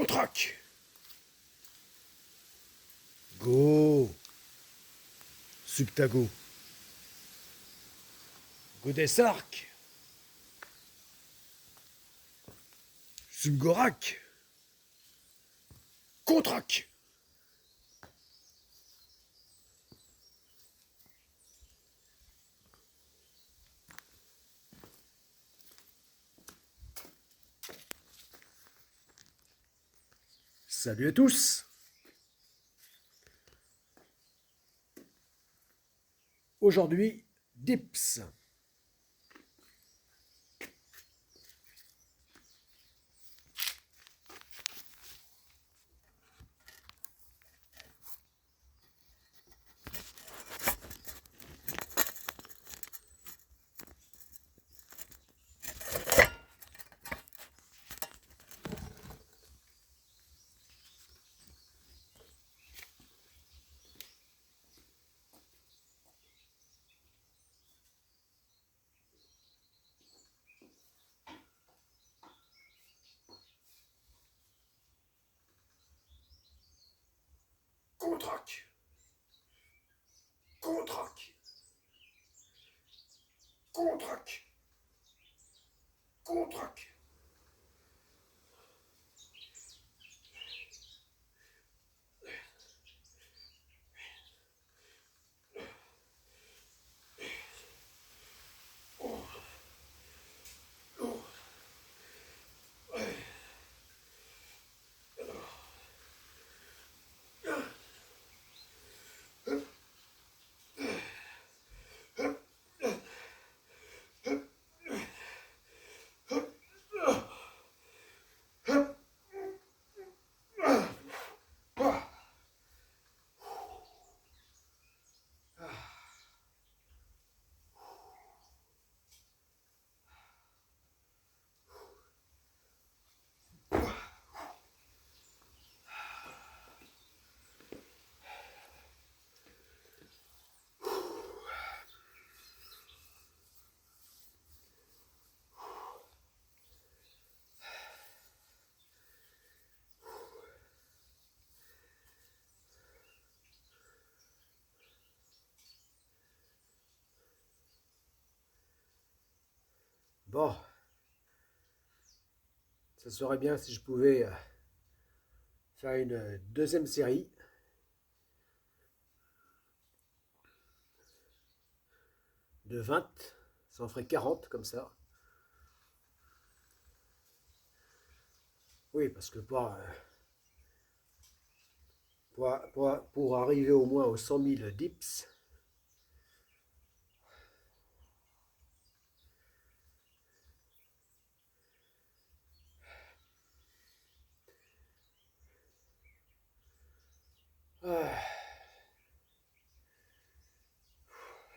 Contrac. Go. Subtago. Godesarc. Subgorac. Contrac. Salut à tous. Aujourd'hui, dips. Contrac. Contrac. Contrac. Contrac. Bon, ça serait bien si je pouvais faire une deuxième série de 20, ça en ferait 40 comme ça. Oui, parce que pour arriver au moins aux 100 000 dips, ah,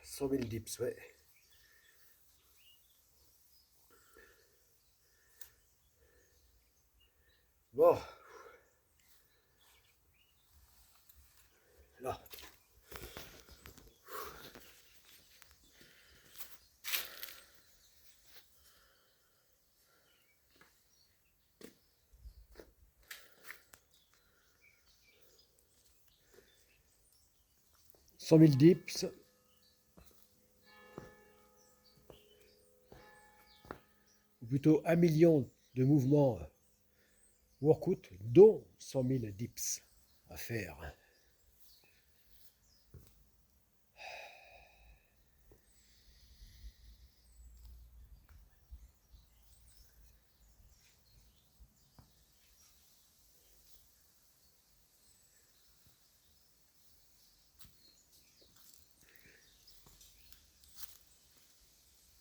100 000 dips, ouais. Bon, là. Cent mille dips, ou plutôt 1 million de mouvements workout, dont 100 000 dips à faire.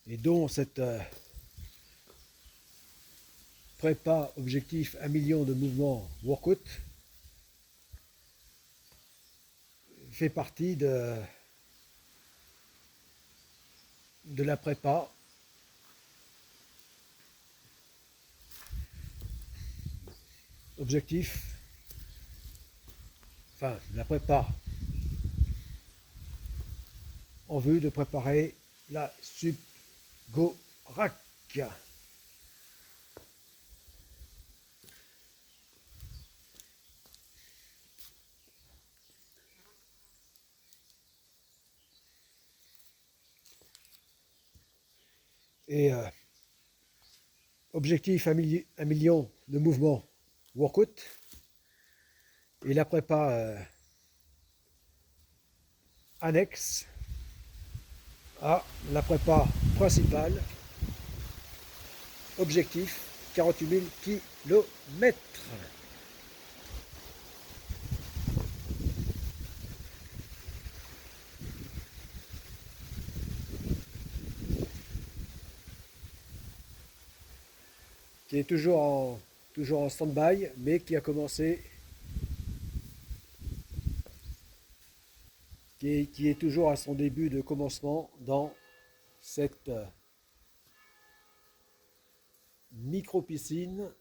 Et dont cette prépa objectif 1 million de mouvements workout fait partie de la prépa objectif, enfin la prépa en vue de préparer la Subgorac. Et objectif 1 million de mouvements workout. Et la prépa annexe à la prépa principale. Objectif 48 000 km. Qui est toujours en stand-by, mais qui a commencé, qui est toujours à son début de commencement dans cette micro-piscine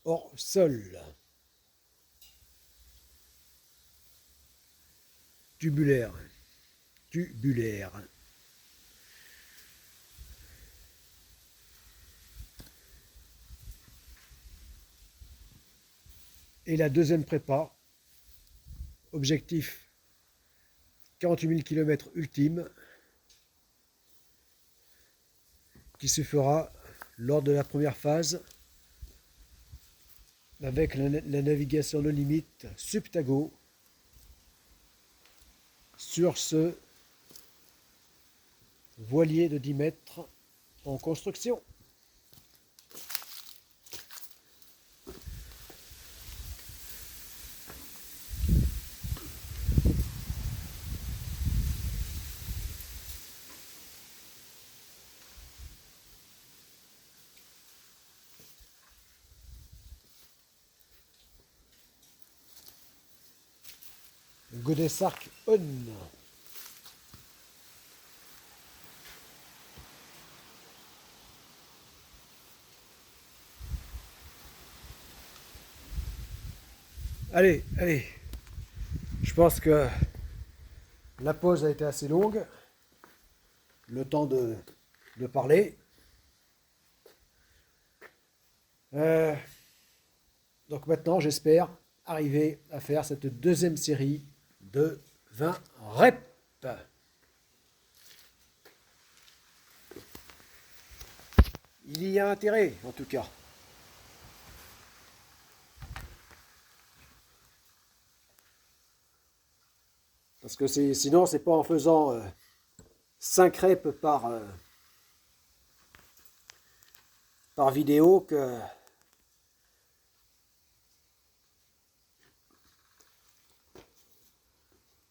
hors sol, tubulaire, tubulaire. Et la deuxième prépa, objectif 48 000 km ultime, qui se fera lors de la première phase avec la navigation no limite Subtago sur ce voilier de 10 mètres en construction. Godesark On. Allez, allez. Je pense que la pause a été assez longue. Le temps de parler. Donc maintenant, j'espère arriver à faire cette deuxième série de 20 reps. Il y a intérêt, en tout cas. Parce que sinon, c'est pas en faisant 5 reps par vidéo que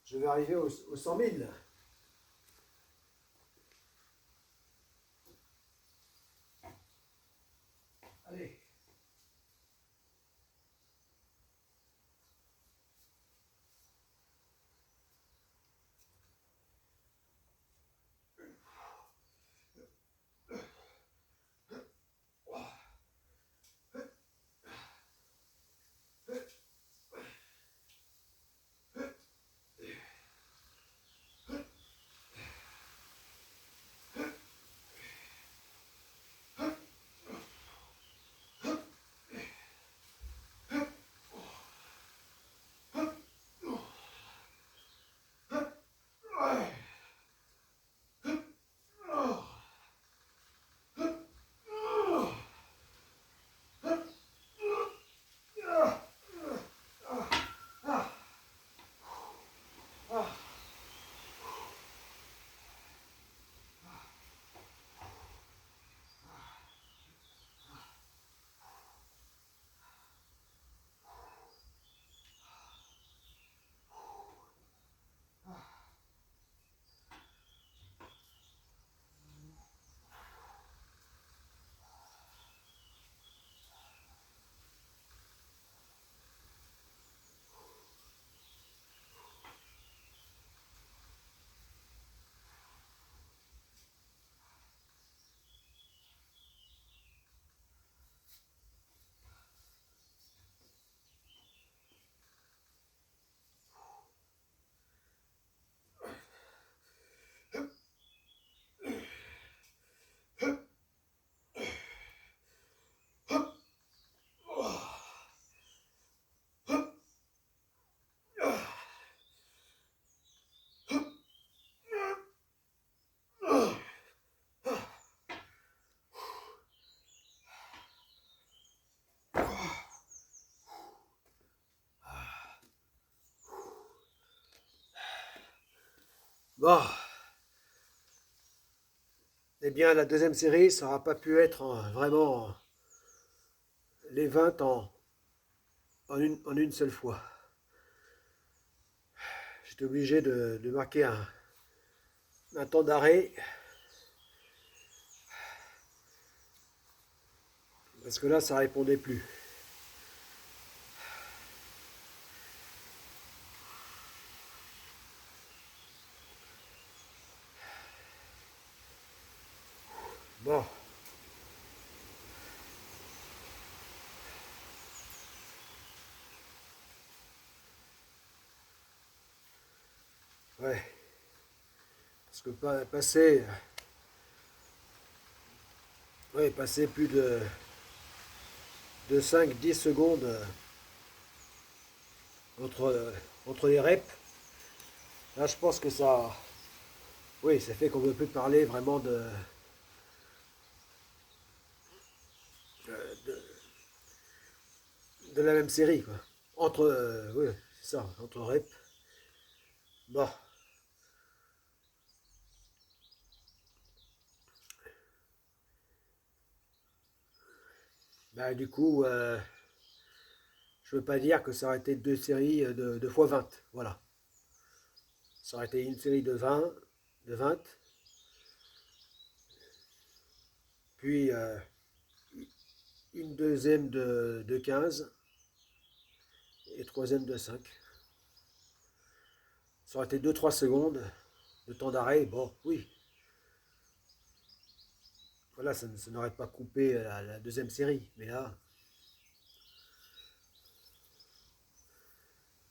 je vais arriver aux 100 000. Allez. Bon, eh bien, la deuxième série, ça n'aura pas pu être vraiment les 20 en une seule fois. J'étais obligé de marquer un temps d'arrêt parce que là, ça répondait plus. Bon, ouais, parce que passer plus de 5-10 secondes entre les reps, là, je pense que ça, oui, ça fait qu'on ne peut plus parler vraiment de, de la même série, quoi. Oui, c'est ça, entre reps. Bon, bah, du coup, je veux pas dire que ça aurait été deux séries de fois 20. Voilà. Ça aurait été une série de 20, puis une deuxième de 15 et troisième de 5. Ça aurait été 2-3 secondes de temps d'arrêt. Bon, oui. Voilà, ça n'aurait pas coupé la deuxième série. Mais là,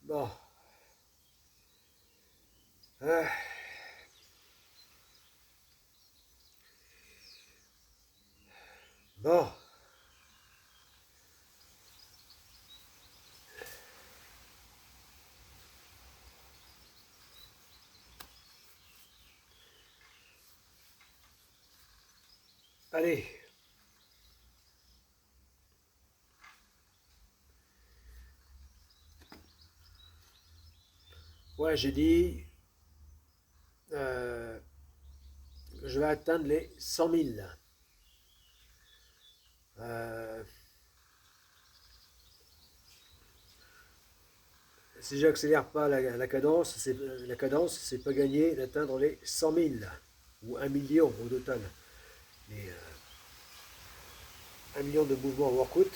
bon. Euh, bon, allez. Ouais, j'ai dit, euh, je vais atteindre les 100 000. Euh, Si j'accélère pas la cadence, c'est pas gagné d'atteindre les 100 000 ou 1 million au total. Mais 1 million de mouvements workout.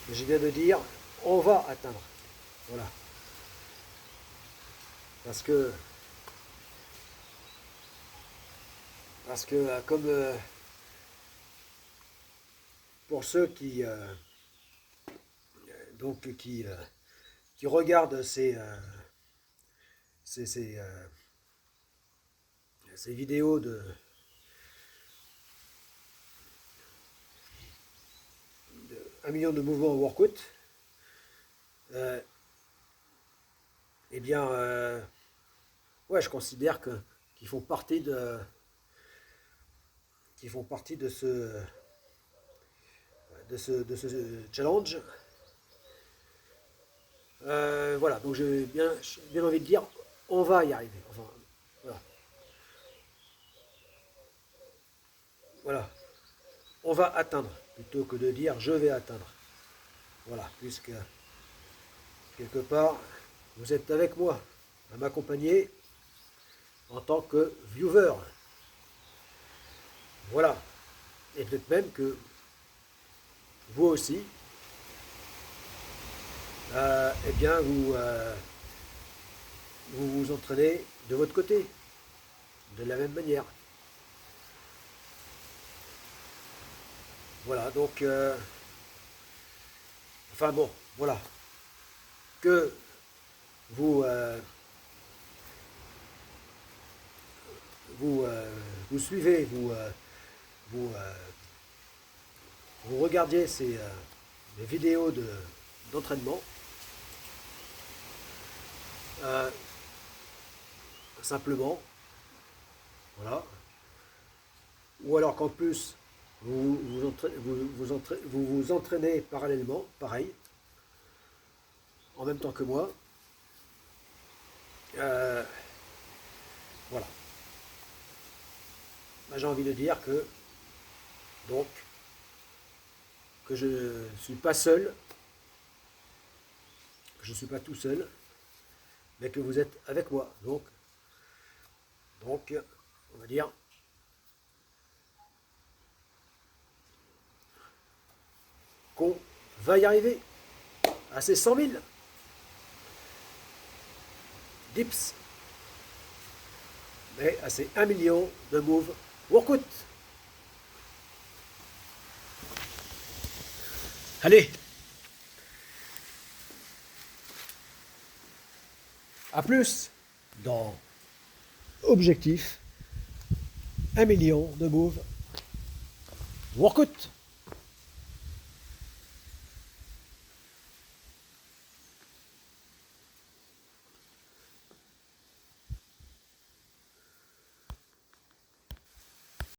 Mais j'ai bien de dire, on va atteindre. Voilà. Parce que, comme pour ceux donc, qui regardent ces, ces, euh, ces vidéos de 1 million de mouvements workout, euh, eh bien, ouais, je considère qu'ils font partie de ce challenge. Voilà, donc j'ai bien envie de dire, on va y arriver. Enfin, voilà, voilà, on va atteindre, plutôt que de dire je vais atteindre. Voilà, puisque quelque part, vous êtes avec moi, à m'accompagner en tant que viewer. Voilà, et peut-être même que vous aussi, eh bien, vous vous entraînez de votre côté, de la même manière. Voilà, donc, enfin bon, voilà, que vous, vous, vous suivez, vous, vous regardiez les vidéos d'entraînement, euh, simplement, voilà, ou alors qu'en plus vous entraînez parallèlement, pareil, en même temps que moi, Voilà. Ben, j'ai envie de dire que, donc, que je ne suis pas seul, que je ne suis pas tout seul, mais que vous êtes avec moi. Donc on va dire qu'on va y arriver à ces 100 000 dips, mais à ces 1 million de move workout. Allez, à plus dans Objectif 1 million de move workout.